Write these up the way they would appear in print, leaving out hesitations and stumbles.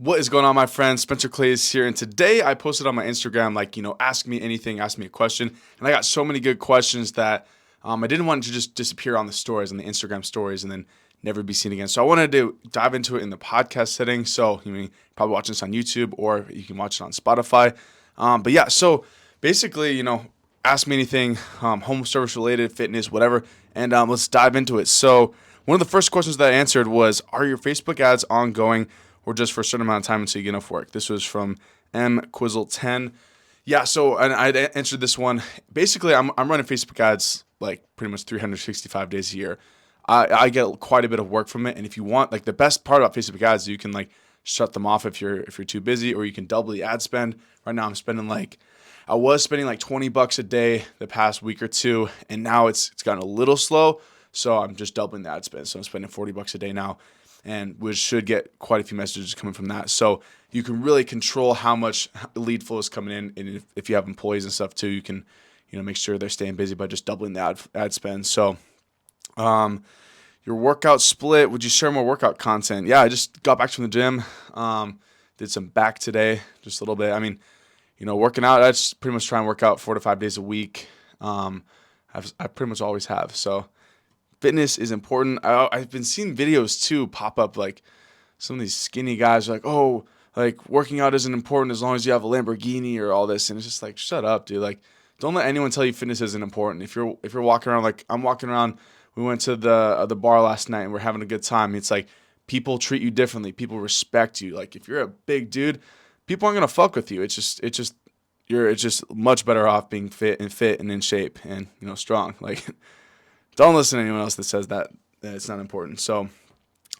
What is going on, my friends? Spencer Clay is here, and today I posted on my Instagram, ask me anything, ask me a question, and I got so many good questions that I didn't want it to just disappear on the stories, on the Instagram stories, and then never be seen again. So I wanted to dive into it in the podcast setting. So you probably watching this on YouTube, or you can watch it on Spotify. But yeah, so basically, ask me anything, home service related, fitness, whatever, and let's dive into it. So one of the first questions that I answered was, are your Facebook ads ongoing or just for a certain amount of time until you get enough work? This was from M Quizzle 10. Yeah, so and I answered this one. Basically, I'm running Facebook ads like pretty much 365 days a year. I get quite a bit of work from it, and if you want, like, the best part about Facebook ads, you can shut them off if you're too busy, or you can double the ad spend. Right now, I was spending like $20 a day the past week or two, and now it's gotten a little slow, so I'm just doubling the ad spend. So I'm spending $40 a day now, and we should get quite a few messages coming from that. So you can really control how much lead flow is coming in, and if you have employees and stuff too, you can make sure they're staying busy by just doubling the ad spend. So your workout split, would you share more workout content? Yeah, I just got back from the gym, did some back today, just a little bit. Working out, I just pretty much try and work out 4 to 5 days a week. I pretty much always have. So fitness is important. I've been seeing videos too pop up, like some of these skinny guys are like, oh, like working out isn't important as long as you have a Lamborghini or all this. And it's just like, shut up, dude. Like, don't let anyone tell you fitness isn't important. If you're walking around, like I'm walking around, we went to the bar last night and we're having a good time. It's like people treat you differently. People respect you. Like if you're a big dude, people aren't gonna fuck with you. It's just much better off being fit and in shape and strong. Like, don't listen to anyone else that says that it's not important. So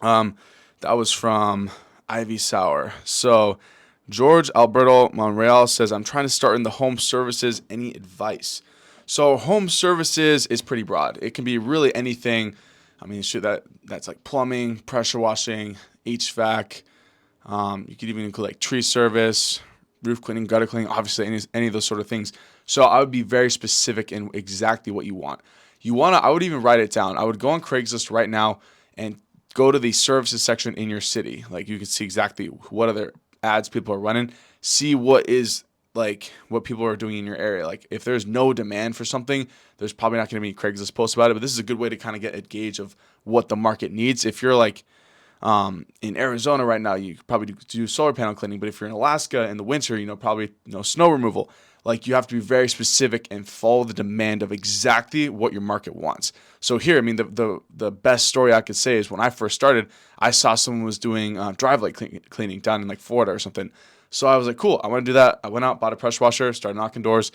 that was from Ivy Sour. So George Alberto Monreal says, I'm trying to start in the home services. Any advice? So home services is pretty broad. It can be really anything. That's like plumbing, pressure washing, HVAC. You could even include like tree service, roof cleaning, gutter cleaning, obviously any of those sort of things. So I would be very specific in exactly what you want. I would even write it down. I would go on Craigslist right now and go to the services section in your city. Like, you can see exactly what other ads people are running. See what people are doing in your area. Like, if there's no demand for something, there's probably not going to be Craigslist posts about it. But this is a good way to kind of get a gauge of what the market needs. If you're in Arizona right now, you probably do solar panel cleaning. But if you're in Alaska in the winter, probably snow removal. Like, you have to be very specific and follow the demand of exactly what your market wants. So here, the best story I could say is when I first started, I saw someone was doing driveway cleaning down in Florida or something. So I was like, cool, I want to do that. I went out, bought a pressure washer, started knocking doors,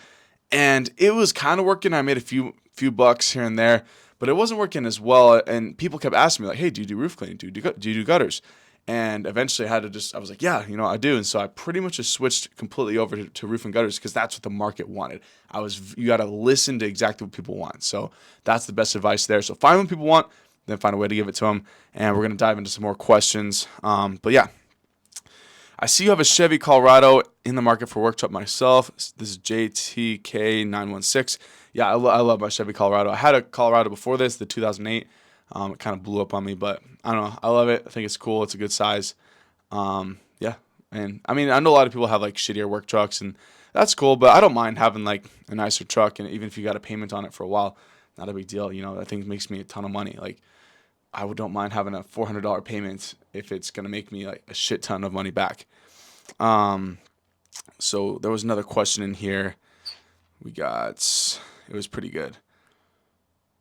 and it was kind of working. I made a few bucks here and there, but it wasn't working as well. And people kept asking me, like, hey, do you do roof cleaning? Do you do gutters? And eventually I was like, yeah, I do. And so I pretty much just switched completely over to roof and gutters because that's what the market wanted. You got to listen to exactly what people want. So that's the best advice there. So find what people want, then find a way to give it to them. And we're going to dive into some more questions. But yeah, I see you have a Chevy Colorado in the market for work truck myself. This is JTK916. Yeah, I love my Chevy Colorado. I had a Colorado before this, the 2008. It kind of blew up on me, but I don't know. I love it. I think it's cool. It's a good size. Yeah. And I know a lot of people have shittier work trucks, and that's cool, but I don't mind having a nicer truck. And even if you got a payment on it for a while, not a big deal. That thing makes me a ton of money. I don't mind having a $400 payment if it's going to make me a shit ton of money back. So there was another question in here. It was pretty good.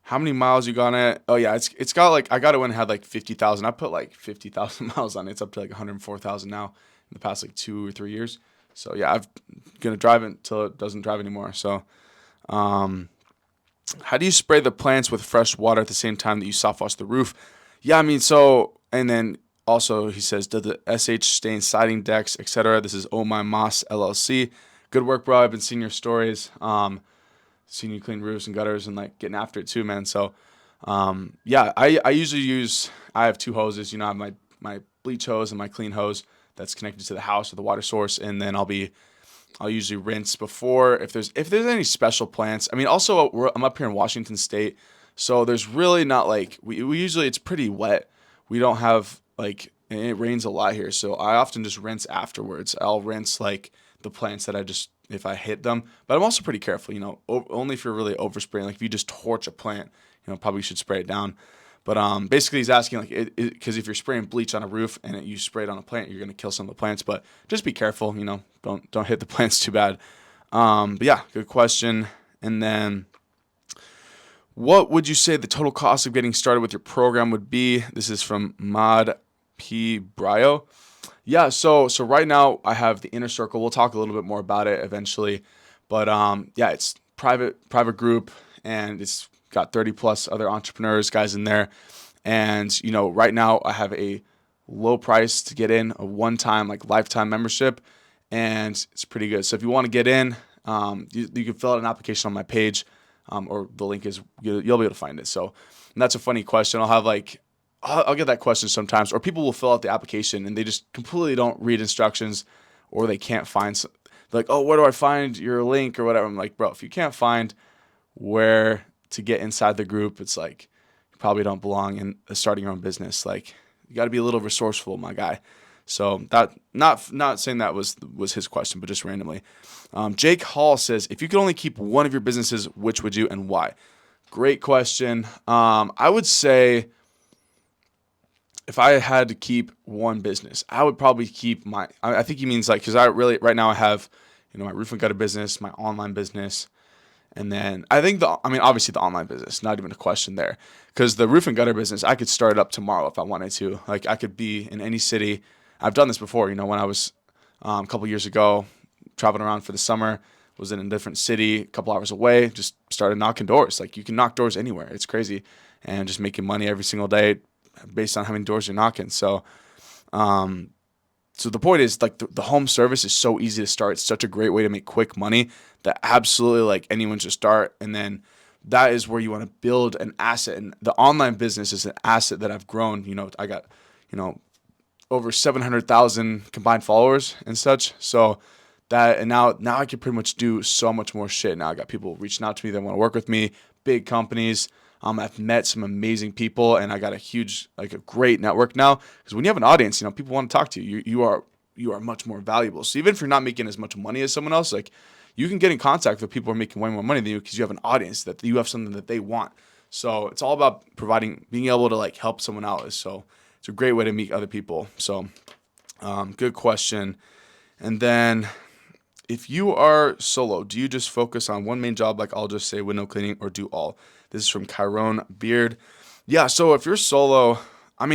How many miles you got on it? Oh yeah, it's got I got it when it had 50,000. I put 50,000 miles on it. It's up to 104,000 now in the past 2 or 3 years. So yeah, I'm gonna drive it until it doesn't drive anymore. So, how do you spray the plants with fresh water at the same time that you soft wash the roof? Yeah, and then also he says, does the SH stain siding decks, etc.? This is Oh My Moss LLC. Good work, bro. I've been seeing your stories. Seeing you clean roofs and gutters and getting after it too, man. So, yeah, I usually I have 2 hoses. I have my bleach hose and my clean hose that's connected to the house or the water source, and then I'll usually rinse before if there's any special plants. Also I'm up here in Washington State, so there's really not we usually, it's pretty wet. We don't have and it rains a lot here, so I often just rinse afterwards. I'll rinse like the plants that I just if I hit them, but I'm also pretty careful. Only if you're really overspraying. Like if you just torch a plant, probably should spray it down. But basically, he's asking like because if you're spraying bleach on a roof and you spray it on a plant, you're gonna kill some of the plants. But just be careful. Don't hit the plants too bad. But yeah, good question. And then, what would you say the total cost of getting started with your program would be? This is from Mod P. Brio. Yeah, so right now I have the inner circle. We'll talk a little bit more about it eventually, but yeah, it's private group, and it's got 30 plus other entrepreneurs, guys in there, and right now I have a low price to get in, a one-time like lifetime membership, and it's pretty good. So if you want to get in, you can fill out an application on my page, or the link is you'll be able to find it. So, and that's a funny question. I'll get that question sometimes, or people will fill out the application and they just completely don't read instructions, or they can't find like, oh, where do I find your link or whatever. I'm like, bro, if you can't find where to get inside the group, it's like you probably don't belong in starting your own business. Like you got to be a little resourceful, my guy. So that not saying that was his question, but just randomly. Jake Hall says, if you could only keep one of your businesses, which would you and why? Great question. I would say, if I had to keep one business, I would probably keep I think he means like, because right now I have, my roof and gutter business, my online business, and then I think obviously the online business, not even a question there, because the roof and gutter business, I could start it up tomorrow if I wanted to. Like I could be in any city. I've done this before, when I was a couple years ago, traveling around for the summer, was in a different city, a couple hours away, just started knocking doors. Like you can knock doors anywhere. It's crazy. And just making money every single day based on how many doors you're knocking. So the point is, like, the home service is so easy to start. It's such a great way to make quick money that absolutely like anyone should start. And then that is where you want to build an asset. And the online business is an asset that I've grown. I got, over 700,000 combined followers and such. So now I can pretty much do so much more shit. Now I got people reaching out to me that want to work with me, big companies. I've met some amazing people, and I got a great network now. Because when you have an audience, people want to talk to you. You are much more valuable. So even if you're not making as much money as someone else, like you can get in contact with people who are making way more money than you because you have an audience that you have something that they want. So it's all about being able to like help someone out. So it's a great way to meet other people. So good question. And then, if you are solo, do you just focus on one main job, like I'll just say window cleaning, or do all? This is from Chiron Beard. Yeah, so if you're solo, I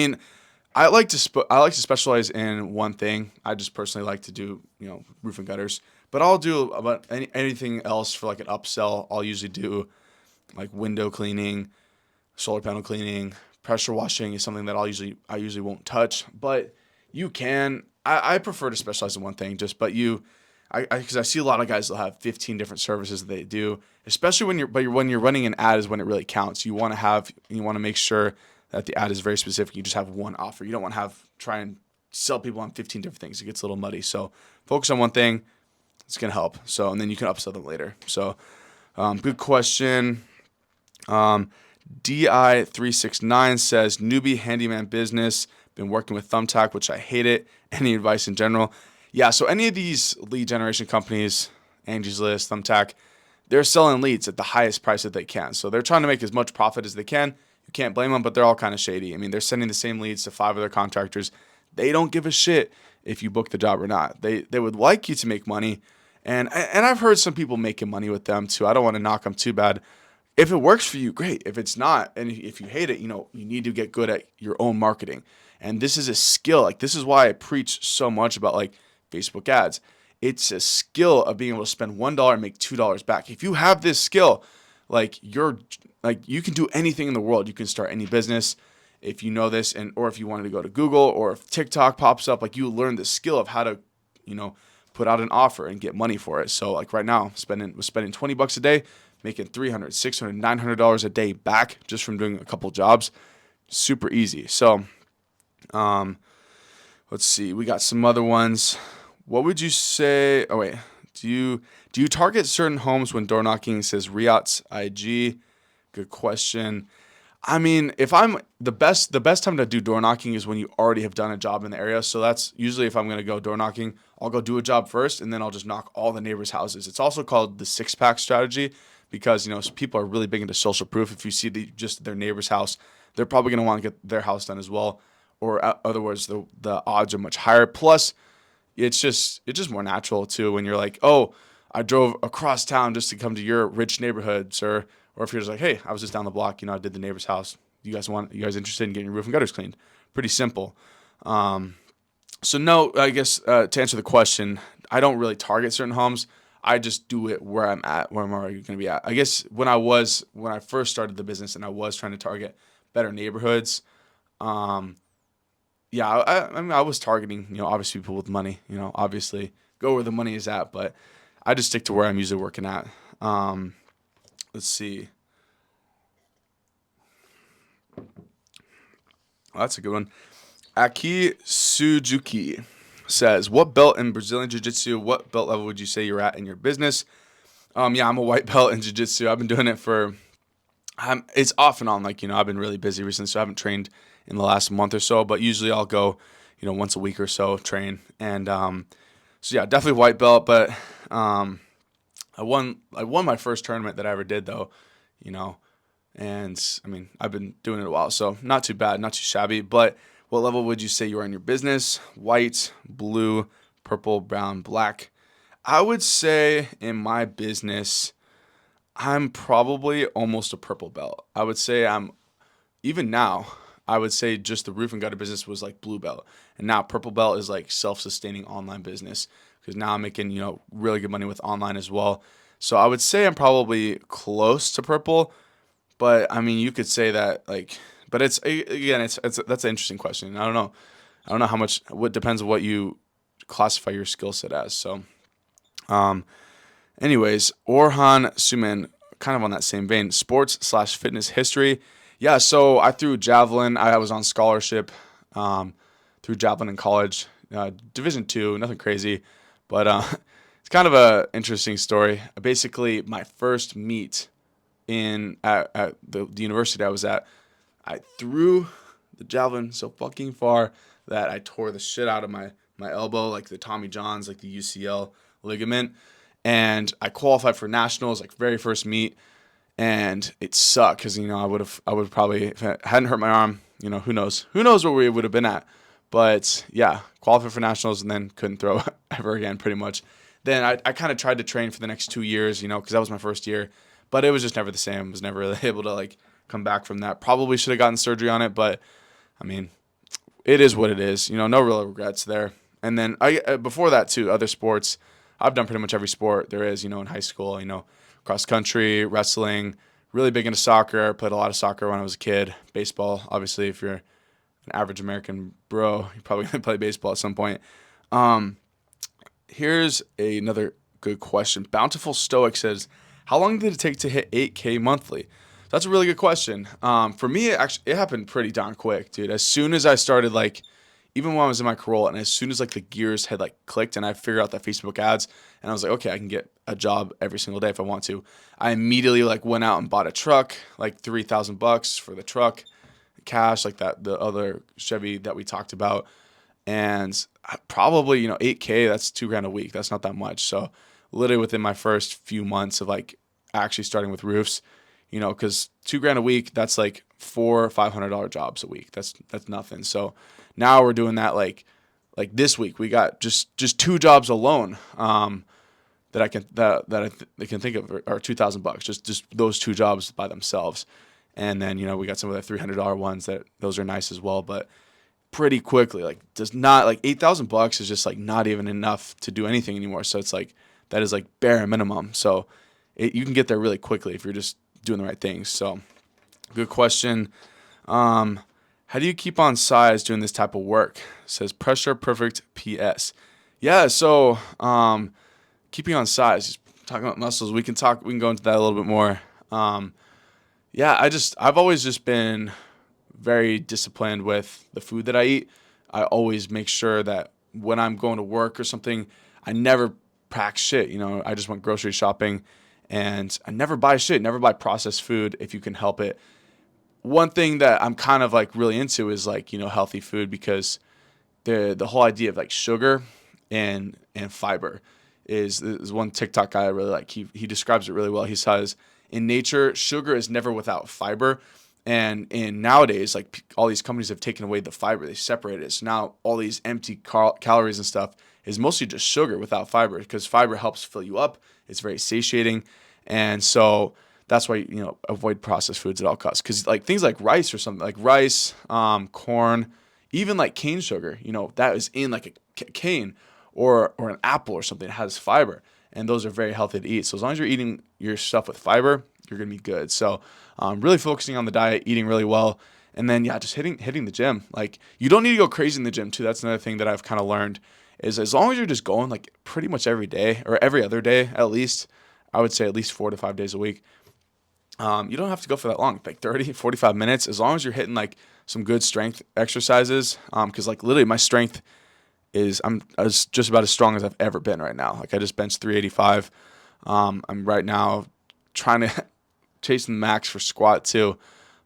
like to specialize in one thing. I just personally like to do, roof and gutters. But I'll do about anything else for like an upsell. I'll usually do like window cleaning, solar panel cleaning, pressure washing is something that I usually won't touch. But you can. I prefer to specialize in one thing. Because I see a lot of guys that have 15 different services that they do, especially when you're running an ad is when it really counts. You want to make sure that the ad is very specific. You just have one offer. You don't want to try and sell people on 15 different things. It gets a little muddy. So focus on one thing. It's going to help. So, and then you can upsell them later. So, good question. DI369 says, newbie handyman business, been working with Thumbtack, which I hate it. Any advice in general? Yeah, so any of these lead generation companies, Angie's List, Thumbtack, they're selling leads at the highest price that they can. So they're trying to make as much profit as they can. You can't blame them, but they're all kind of shady. They're sending the same leads to 5 of their contractors. They don't give a shit if you book the job or not. They would like you to make money. And I've heard some people making money with them too. I don't want to knock them too bad. If it works for you, great. If it's not, and if you hate it, you need to get good at your own marketing. And this is a skill. Like, this is why I preach so much about like Facebook ads. It's a skill of being able to spend $1 and make $2 back. If you have this skill, you can do anything in the world. You can start any business if you know this, or if you wanted to go to Google, or if TikTok pops up, like you learn the skill of how to, put out an offer and get money for it. So like right now, spending $20 a day, making $300, $600, $900 a day back just from doing a couple jobs. Super easy. So, let's see. We got some other ones. What would you say? Oh wait, do you target certain homes when door knocking? Says Riot's IG. Good question. I mean, if I'm the best time to do door knocking is when you already have done a job in the area. So that's usually if I'm gonna go door knocking, I'll go do a job first, and then I'll just knock all the neighbors' houses. It's also called the six pack strategy because people are really big into social proof. If you see just their neighbor's house, they're probably gonna want to get their house done as well, or other words, the odds are much higher. Plus, it's just more natural too when you're like, oh, I drove across town just to come to your rich neighborhood, sir. Or if you're just like, hey, I was just down the block, I did the neighbor's house. You guys interested in getting your roof and gutters cleaned? Pretty simple. Um, so no, I guess to answer the question, I don't really target certain homes. I just do it where I'm at, where I'm already going to be at. I guess when I first started the business and I was trying to target better neighborhoods, um, yeah, I mean, I was targeting, obviously people with money, obviously go where the money is at, but I just stick to where I'm usually working at. Um, let's see. Oh, that's a good one. Aki Suzuki says, "What belt in Brazilian Jiu-Jitsu? What belt level would you say you're at in your business?" Yeah, I'm a white belt in Jiu-Jitsu. I've been doing it for. It's off and on. Like I've been really busy recently, so I haven't trained in the last month or so. But usually I'll go, once a week or so train. And so yeah, definitely white belt. But um, I won my first tournament that I ever did though. You know, and I mean, I've been doing it a while, so not too bad, not too shabby. But what level would you say you are in your business? White, blue, purple, brown, black? I would say in my business, I'm probably almost a purple belt. I would say even now, I would say just the roof and gutter business was like blue belt. And now purple belt is like self-sustaining online business because now I'm making, really good money with online as well. So I would say I'm probably close to purple, but I mean, you could say that like, but again, it's that's an interesting question. I don't know. I don't know how much. What depends on what you classify your skill set as. So, um, anyways, Orhan Suman, kind of on that same vein, sports/fitness history. Yeah, so I threw javelin. I was on scholarship, um, through javelin in college, Division II, nothing crazy, but it's kind of a interesting story. Basically, my first meet at the university I was at, I threw the javelin so fucking far that I tore the shit out of my elbow, like the Tommy John's, like the UCL ligament, and I qualified for nationals, like very first meet, and it sucked because I would probably, if I hadn't hurt my arm, who knows where we would have been at, but yeah, qualified for nationals and then couldn't throw ever again, pretty much. Then I kind of tried to train for the next 2 years, because that was my first year, but it was just never the same. I was never really able to like come back from that. Probably should have gotten surgery on it, but I mean, it is what it is. No real regrets there. And then before that too, other sports. I've done pretty much every sport there is. In high school. Cross country, wrestling. Really big into soccer. I played a lot of soccer when I was a kid. Baseball, obviously, if you're an average American bro, you're probably gonna play baseball at some point. Um, Here's another good question. Bountiful Stoic says, "How long did it take to hit 8K monthly?" That's a really good question. For me, it happened pretty darn quick, dude. As soon as I started, like, even when I was in my Corolla, and as soon as like the gears had like clicked, and I figured out that Facebook ads, and I was like, okay, I can get a job every single day if I want to. I immediately like went out and bought a truck, like $3,000 for the truck, cash, like that the other Chevy that we talked about, and probably 8K. That's 2 grand a week. That's not that much. So literally within my first few months of like actually starting with roofs, because 2 grand a week, that's like $400-500 jobs a week. That's nothing. So now we're doing that like this week we got just 2 jobs alone, that I can they can think of are $2,000, just those 2 jobs by themselves. And then we got some of the $300 ones that those are nice as well, but pretty quickly. Like, does not like $8,000 is just like not even enough to do anything anymore. So it's like that is like bare minimum. So you can get there really quickly if you're just doing the right things. So good question. How do you keep on size doing this type of work? Says Pressure Perfect PS. Yeah. So keeping on size, just talking about muscles. We can go into that a little bit more. Yeah, I've always just been very disciplined with the food that I eat. I always make sure that when I'm going to work or something, I never pack shit. I just went grocery shopping, and I never buy shit, never buy processed food if you can help it. one thing that I'm kind of like really into is like, healthy food, because the whole idea of like sugar and fiber is one TikTok guy I really like. He describes it really well. He says in nature, sugar is never without fiber. And nowadays, like all these companies have taken away the fiber, they separated it. So now all these empty calories and stuff is mostly just sugar without fiber, because fiber helps fill you up. It's very satiating, and so that's why avoid processed foods at all costs. Because like things like rice or something like rice, corn, even like cane sugar, that is in like a cane or an apple or something that has fiber, and those are very healthy to eat. So as long as you're eating your stuff with fiber, you're gonna be good. So really focusing on the diet, eating really well, and then just hitting the gym. Like you don't need to go crazy in the gym too. That's another thing that I've kind of learned is as long as you're just going like pretty much every day or every other day at least, I would say at least 4 to 5 days a week. You don't have to go for that long, like 30, 45 minutes, as long as you're hitting like some good strength exercises. Because like literally my strength is I'm just about as strong as I've ever been right now. Like I just benched 385. I'm right now trying to chasing the max for squat too.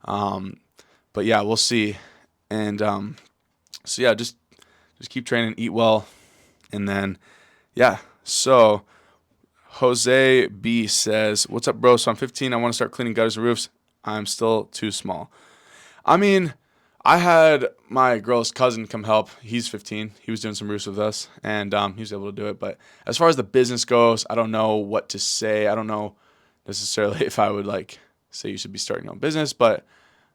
But yeah, we'll see. And so yeah, just keep training, eat well, and then yeah. So Jose B says, "What's up, bro? So I'm 15. I want to start cleaning gutters and roofs. I'm still too small." I mean, I had my girl's cousin come help. He's 15. He was doing some roofs with us, and he was able to do it. But as far as the business goes, I don't know what to say. I don't know necessarily if I would like say you should be starting your own business, but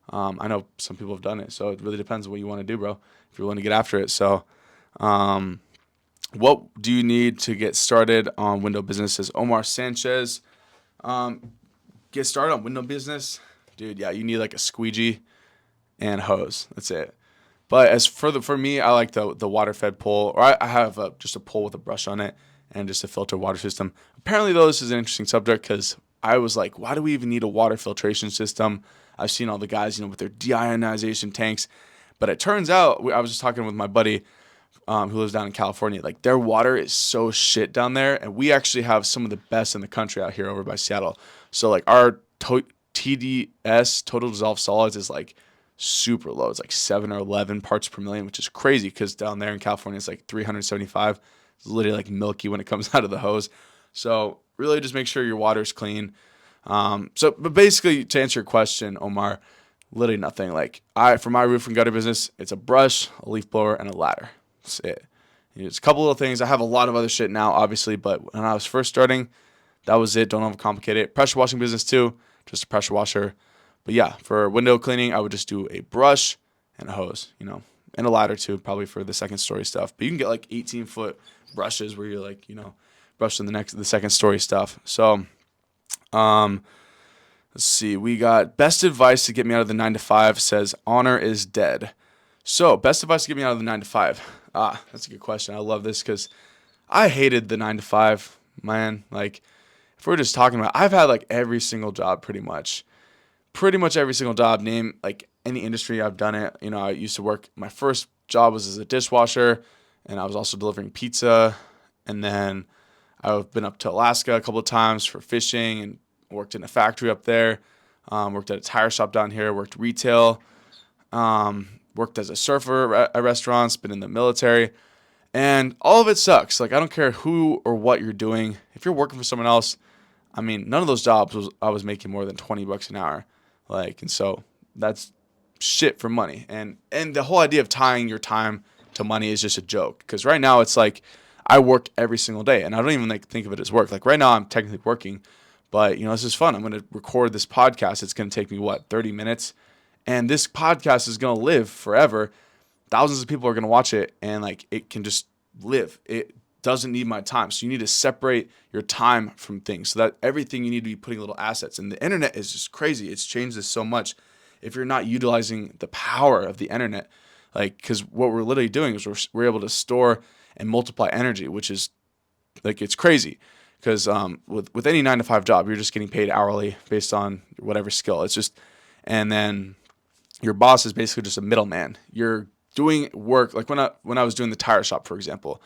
I know some people have done it. So it really depends on what you want to do, bro, if you're willing to get after it. So what do you need to get started on window business? Says Omar Sanchez. Get started on window business, dude. Yeah, you need like a squeegee and hose. That's it. But as for me, I like the water fed pole, or I have just a pole with a brush on it and just a filter water system. Apparently, though, this is an interesting subject because I was like, why do we even need a water filtration system? I've seen all the guys, with their deionization tanks, but it turns out I was just talking with my buddy who lives down in California. Like their water is so shit down there, and we actually have some of the best in the country out here over by Seattle. So like our TDS, total dissolved solids, is like super low. It's like 7 or 11 parts per million, which is crazy because down there in California it's like 375. It's literally like milky when it comes out of the hose. So really just make sure your water is clean. But basically to answer your question, Omar, literally nothing. Like for my roof and gutter business, it's a brush, a leaf blower, and a ladder. That's it. It's a couple little things. I have a lot of other shit now, obviously, but when I was first starting, that was it. Don't overcomplicate it. Pressure washing business too, just a pressure washer. But yeah, for window cleaning, I would just do a brush and a hose, and a ladder too, probably for the second story stuff. But you can get like 18-foot brushes where you're like, brushing the second story stuff. So, let's see. We got best advice to get me out of the 9 to 5 says honor is dead. So best advice to get me out of the 9 to 5. That's a good question. I love this because I hated the 9 to 5, man. Like if we're just talking about, I've had like every single job pretty much every single job, name like any industry, I've done it. I used to work, my first job was as a dishwasher, and I was also delivering pizza. And then I've been up to Alaska a couple of times for fishing and worked in a factory up there. Worked at a tire shop down here, worked retail, worked as a surfer at restaurants, been in the military, and all of it sucks. Like I don't care who or what you're doing. If you're working for someone else, I mean, none of those jobs I was making more than $20 an hour. Like, and so that's shit for money. And the whole idea of tying your time to money is just a joke. Because right now it's like I work every single day, and I don't even think of it as work. Like right now I'm technically working, but this is fun. I'm going to record this podcast. It's going to take me 30 minutes, and this podcast is going to live forever. Thousands of people are going to watch it, and like it can just live. It doesn't need my time. So you need to separate your time from things so that everything you need to be putting little assets. And the internet is just crazy. It's changed this so much. If you're not utilizing the power of the internet, like, because what we're literally doing is we're able to store and multiply energy, which is like, it's crazy. Because with any 9 to 5 job, you're just getting paid hourly based on whatever skill. It's just, and then your boss is basically just a middleman. You're doing work. Like when I was doing the tire shop, for example,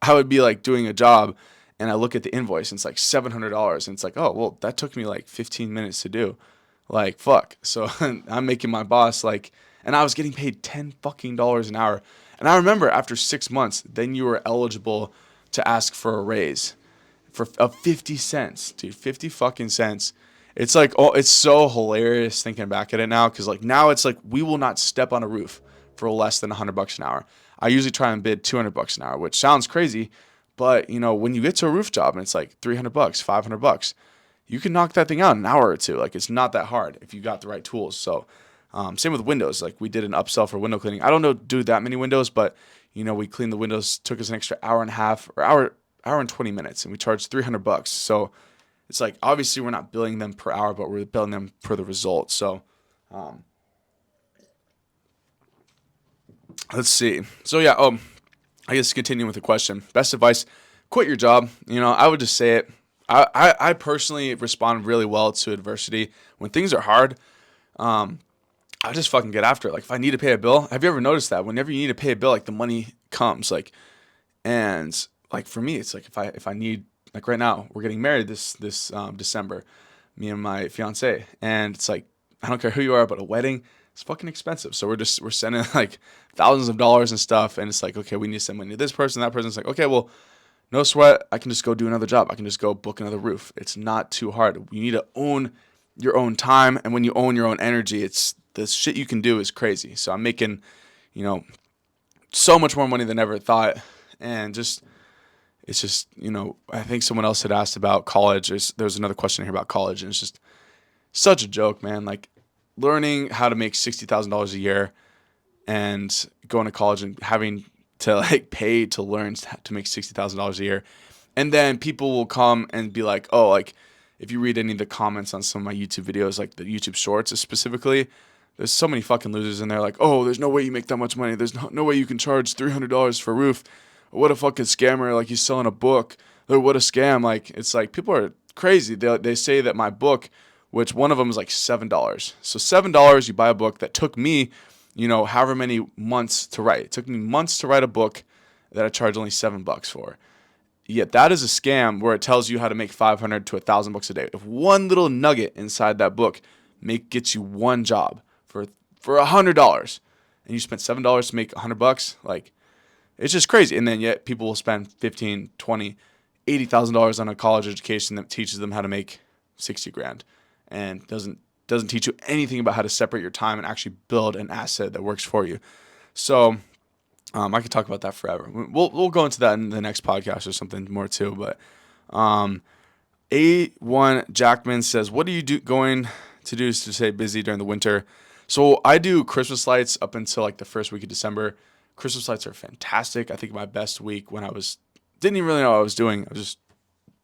I would be like doing a job and I look at the invoice and it's like $700. And it's like, oh, well, that took me like 15 minutes to do. Like, fuck. So I'm making my boss like, and I was getting paid $10 an hour. And I remember after 6 months, then you were eligible to ask for a raise for 50 cents, dude, 50 fucking cents. It's like, oh, it's so hilarious thinking back at it now. Cause like now it's like, we will not step on a roof for less than $100 an hour. I usually try and bid $200 an hour, which sounds crazy. But you know, when you get to a roof job and it's like $300, $500, you can knock that thing out in an hour or two. Like it's not that hard if you got the right tools. So same with windows. Like we did an upsell for window cleaning. I don't know do that many windows, but you know we cleaned the windows. Took us an extra hour and a half or hour and 20 minutes, and we charged $300. So it's like obviously we're not billing them per hour, but we're billing them for the result. So let's see. So yeah. I guess continuing with the question. Best advice: quit your job. You know, I would just say it. I personally respond really well to adversity. When things are hard, I just fucking get after it. Like if I need to pay a bill, have you ever noticed that whenever you need to pay a bill, like the money comes, like, and like for me, it's like if I need, like right now, we're getting married this December, me and my fiance, and it's like I don't care who you are, but a wedding, it's fucking expensive. So we're sending like thousands of dollars and stuff, and it's like okay, we need to send money to this person, that person's like okay, well, no sweat, I can just go do another job. I can just go book another roof. It's not too hard. You need to own your own time, and when you own your own energy, it's the shit you can do is crazy. So I'm making, you know, so much more money than ever thought, and just it's just I think someone else had asked about college. There's another question here about college, and it's just such a joke, man. Like learning how to make $60,000 a year and going to college and having to like pay to learn to make $60,000 a year, and then people will come and be like, oh, like if you read any of the comments on some of my YouTube videos, like the YouTube Shorts specifically, there's so many fucking losers in there. Like, oh, there's no way you make that much money. There's no way you can charge $300 for a roof. What a fucking scammer! Like he's selling a book. Or what a scam! Like it's like people are crazy. They say that my book, which one of them is like $7. So $7, you buy a book that took me, however many months to write. It took me months to write a book that I charge only $7 for. Yet that is a scam where it tells you how to make 500 to $1,000 a day. If one little nugget inside that book gets you one job for $100, and you spent $7 to make $100, like it's just crazy. And then yet people will spend 15, 20, $80,000 on a college education that teaches them how to make 60 grand and doesn't teach you anything about how to separate your time and actually build an asset that works for you. So I could talk about that forever. We'll go into that in the next podcast or something more too. But A1 Jackman says, what are you going to do to stay busy during the winter? So I do Christmas lights up until like the first week of December. Christmas lights are fantastic. I think my best week when didn't even really know what I was doing. I was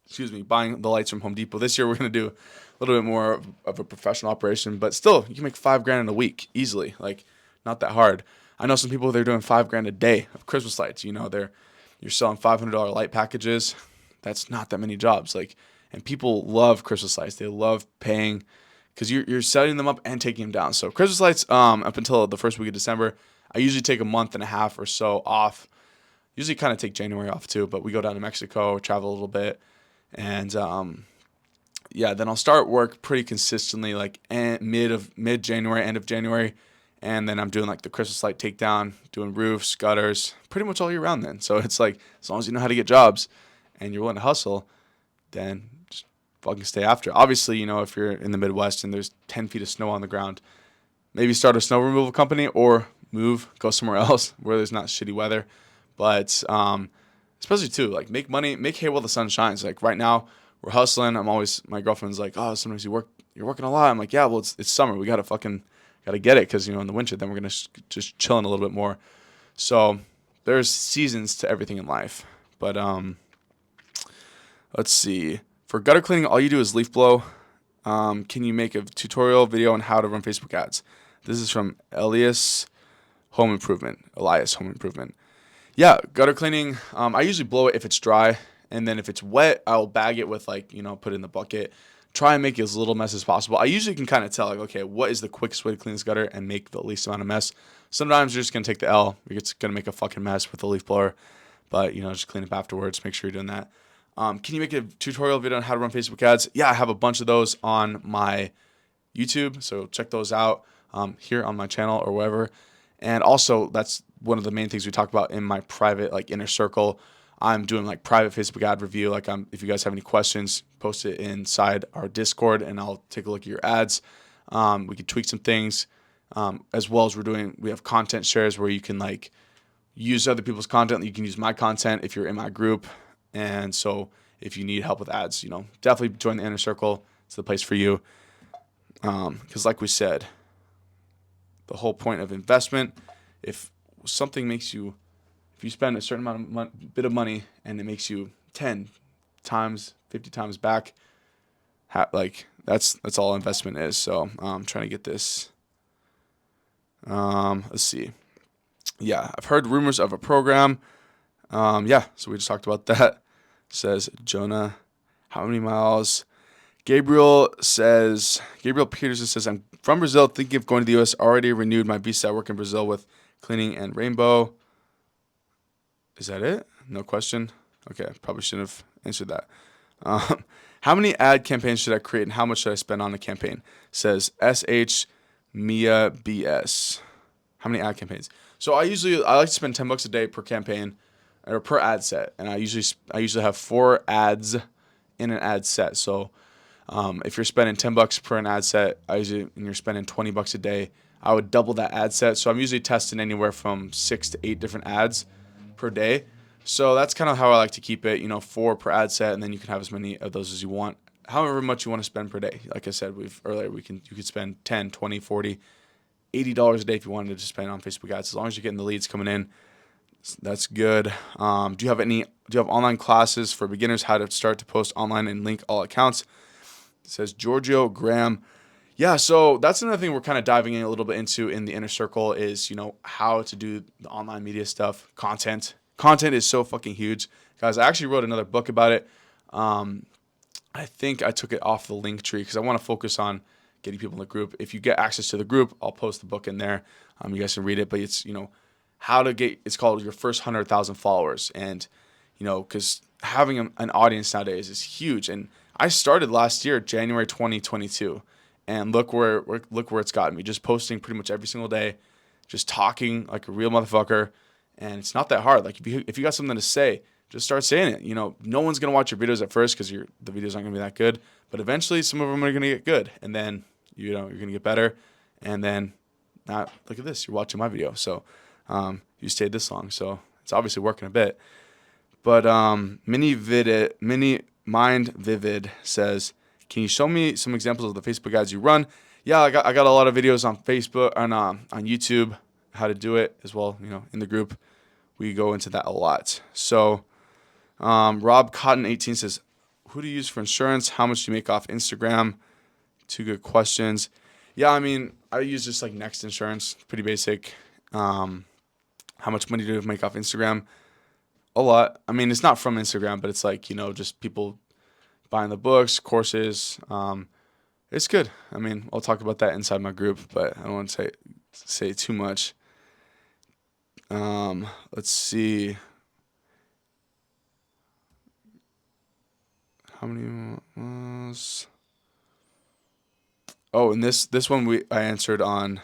just, buying the lights from Home Depot. This year we're going to do a little bit more of a professional operation, but still you can make $5,000 in a week easily. Like not that hard. I know some people, they're doing $5,000 a day of Christmas lights. You're selling $500 light packages. That's not that many jobs. And people love Christmas lights. They love paying because you're setting them up and taking them down. So Christmas lights, up until the first week of December, I usually take a month and a half or so off. Usually kind of take January off too, but we go down to Mexico, travel a little bit, and then I'll start work pretty consistently like mid-January, end of January. And then I'm doing like the Christmas light takedown, doing roofs, gutters, pretty much all year round then. So it's like, as long as you know how to get jobs and you're willing to hustle, then just fucking stay after it. Obviously, if you're in the Midwest and there's 10 feet of snow on the ground, maybe start a snow removal company or go somewhere else where there's not shitty weather. But especially too, like make money, make hay while the sun shines. Like right now we're hustling. My girlfriend's like, oh, sometimes you're working a lot. I'm like, yeah, well, it's summer. We got to get it because, in the winter, then we're going to just chill in a little bit more. So there's seasons to everything in life. But let's see. For gutter cleaning, all you do is leaf blow. Can you make a tutorial video on how to run Facebook ads? This is from Elias Home Improvement. Yeah, gutter cleaning. I usually blow it if it's dry. And then if it's wet, I'll bag it with put it in the bucket. Try and make it as little mess as possible. I usually can kind of tell, okay, what is the quickest way to clean this gutter and make the least amount of mess. Sometimes you're just going to take the L. You're just going to make a fucking mess with the leaf blower. But, just clean up afterwards. Make sure you're doing that. Can you make a tutorial video on how to run Facebook ads? Yeah, I have a bunch of those on my YouTube. So check those out here on my channel or wherever. And also, that's one of the main things we talk about in my private, like, inner circle. I'm doing like private Facebook ad review. Like, if you guys have any questions, post it inside our Discord, and I'll take a look at your ads. We can tweak some things, as well as we have content shares where you can like use other people's content. You can use my content if you're in my group. And so if you need help with ads, definitely join the inner circle. It's the place for you. Because like we said, the whole point of investment, if something makes you, if you spend a certain bit of money and it makes you 10 times, 50 times back, like that's all investment is. So I'm trying to get this. Let's see. Yeah, I've heard rumors of a program. Yeah, so we just talked about that. Says Jonah, how many miles? Gabriel Peterson says, I'm from Brazil, thinking of going to the U.S. Already renewed my visa. I work in Brazil with cleaning and rainbow. Is that it? No question? Okay, probably shouldn't have answered that. How many ad campaigns should I create and how much should I spend on a campaign? Says SH Mia BS. How many ad campaigns? So I like to spend $10 a day per campaign or per ad set, and I usually have 4 ads in an ad set. So if you're spending $10 per an ad set, and you're spending $20 a day, I would double that ad set. So I'm usually testing anywhere from 6 to 8 different ads per day. So that's kind of how I like to keep it, 4 per ad set, and then you can have as many of those as you want, however much you want to spend per day. Like I said earlier, you could spend $10, $20, $40, $80 a day if you wanted to spend on Facebook ads. As long as you're getting the leads coming in, that's good. Do you have online classes for beginners, how to start to post online and link all accounts? It says Giorgio Graham. Yeah, so that's another thing we're kind of diving in a little bit into in the inner circle is, how to do the online media stuff, content. Content is so fucking huge. Guys, I actually wrote another book about it. I think I took it off the link tree because I want to focus on getting people in the group. If you get access to the group, I'll post the book in there. You guys can read it, but it's, it's called Your First 100,000 Followers. And, because having an audience nowadays is huge. And I started last year, January 2022. And look where it's gotten me. Just posting pretty much every single day, just talking like a real motherfucker. And it's not that hard. Like if you got something to say, just start saying it. No one's gonna watch your videos at first because the videos aren't gonna be that good. But eventually, some of them are gonna get good, and then you're gonna get better. And then, look at this. You're watching my video, so you stayed this long. So it's obviously working a bit. But Mini Mind Vivid says, can you show me some examples of the Facebook ads you run? Yeah, I got a lot of videos on Facebook and on YouTube, how to do it as well. In the group, we go into that a lot. So, Rob Cotton 18 says, who do you use for insurance? How much do you make off Instagram? 2 good questions. Yeah, I use just like Next Insurance, pretty basic. How much money do you make off Instagram? A lot. It's not from Instagram, but it's like, just people buying the books, courses. It's good. I'll talk about that inside my group, but I don't want to say too much. Let's see. How many was? Oh, and this one I answered on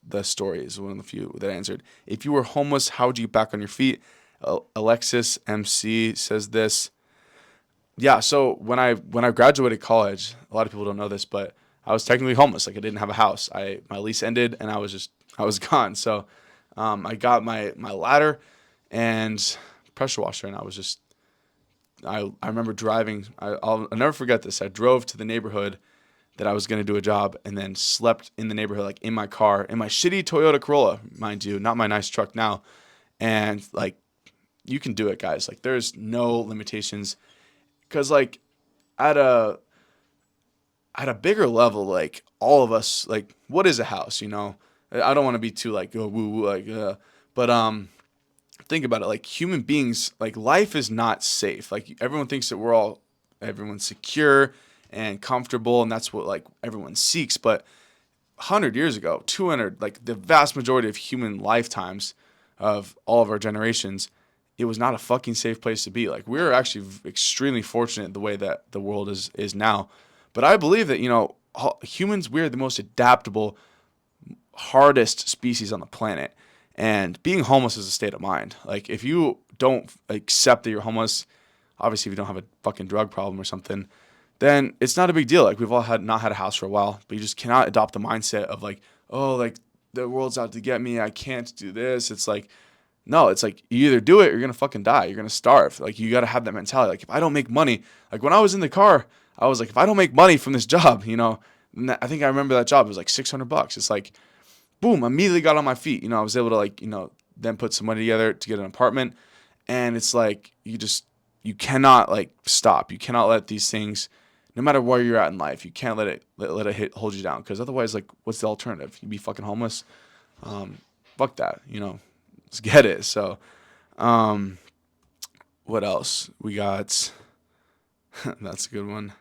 the stories. One of the few that I answered. If you were homeless, how would you get back on your feet? Alexis MC says this. Yeah, so when I graduated college, a lot of people don't know this, but I was technically homeless. Like I didn't have a house. My lease ended and I was gone. So I got my ladder and pressure washer, and I remember driving. I'll never forget this. I drove to the neighborhood that I was going to do a job and then slept in the neighborhood, like in my car, in my shitty Toyota Corolla, mind you, not my nice truck now. And like, you can do it, guys. Like there's no limitations. Because like at a bigger level, like all of us, like what is a house? I don't want to be too like woo woo like, but think about it. Like human beings, like life is not safe. Like everyone thinks that everyone's secure and comfortable, and that's what like everyone seeks. But 100 years ago, 200, like the vast majority of human lifetimes of all of our generations, it was not a fucking safe place to be. Like we're actually extremely fortunate the way that the world is now. But I believe that, humans, we're the most adaptable, hardest species on the planet. And being homeless is a state of mind. Like, if you don't accept that you're homeless, obviously if you don't have a fucking drug problem or something, then it's not a big deal. Like, we've all not had a house for a while, but you just cannot adopt the mindset of like, oh, like the world's out to get me, I can't do this. It's like, no, it's like you either do it or you're gonna fucking die. You're gonna starve. Like, you gotta have that mentality. Like, if I don't make money, like when I was in the car, I was like, if I don't make money from this job, I think I remember that job. It was like $600. It's like, boom, immediately got on my feet. I was able to then put some money together to get an apartment. And it's like, you cannot like stop. You cannot let these things, no matter where you're at in life, you can't let it hold you down. Because otherwise, like, what's the alternative? You'd be fucking homeless. Fuck that. Let's get it. So, what else we got? That's a good one.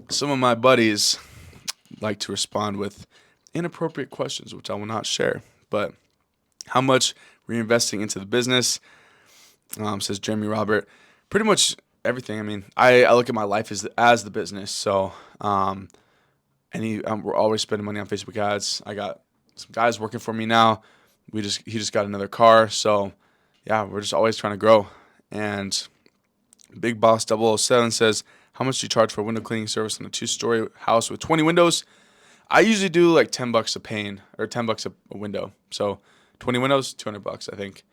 Some of my buddies like to respond with inappropriate questions, which I will not share. But how much reinvesting into the business? Says Jeremy Robert. Pretty much everything. I mean, I look at my life as the business. So, we're always spending money on Facebook ads. I got some guys working for me now. He just got another car. So, yeah, we're just always trying to grow. And Big Boss 007 says, how much do you charge for a window cleaning service in a 2-story house with 20 windows? I usually do like $10 a pane or $10 a window. So 20 windows, $200, I think.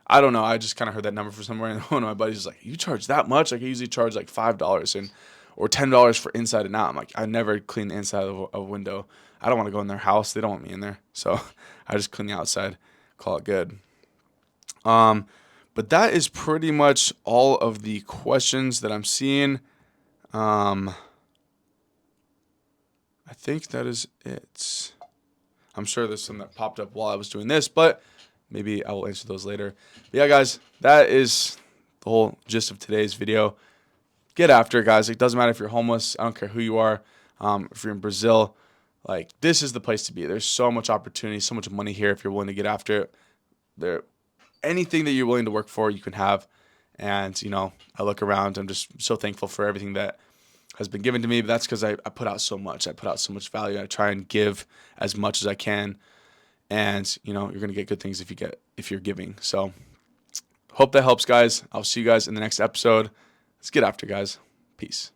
I don't know. I just kind of heard that number from somewhere, and one of my buddies was like, "You charge that much?" Like, I usually charge like $5 or $10 for inside and out. I'm like, I never clean the inside of a window. I don't want to go in their house. They don't want me in there, so I just clean the outside. Call it good. But that is pretty much all of the questions that I'm seeing. I think that is it. I'm sure there's some that popped up while I was doing this, but maybe I will answer those later. But yeah, guys, that is the whole gist of today's video. Get after it, guys. It doesn't matter if you're homeless. I don't care who you are. If you're in Brazil, like, this is the place to be. There's so much opportunity, so much money here if you're willing to get after it. Anything that you're willing to work for, you can have. And, I look around. I'm just so thankful for everything that has been given to me. But that's because I put out so much. I put out so much value. I try and give as much as I can. And, you're going to get good things if you're giving. So hope that helps, guys. I'll see you guys in the next episode. Let's get after it, guys. Peace.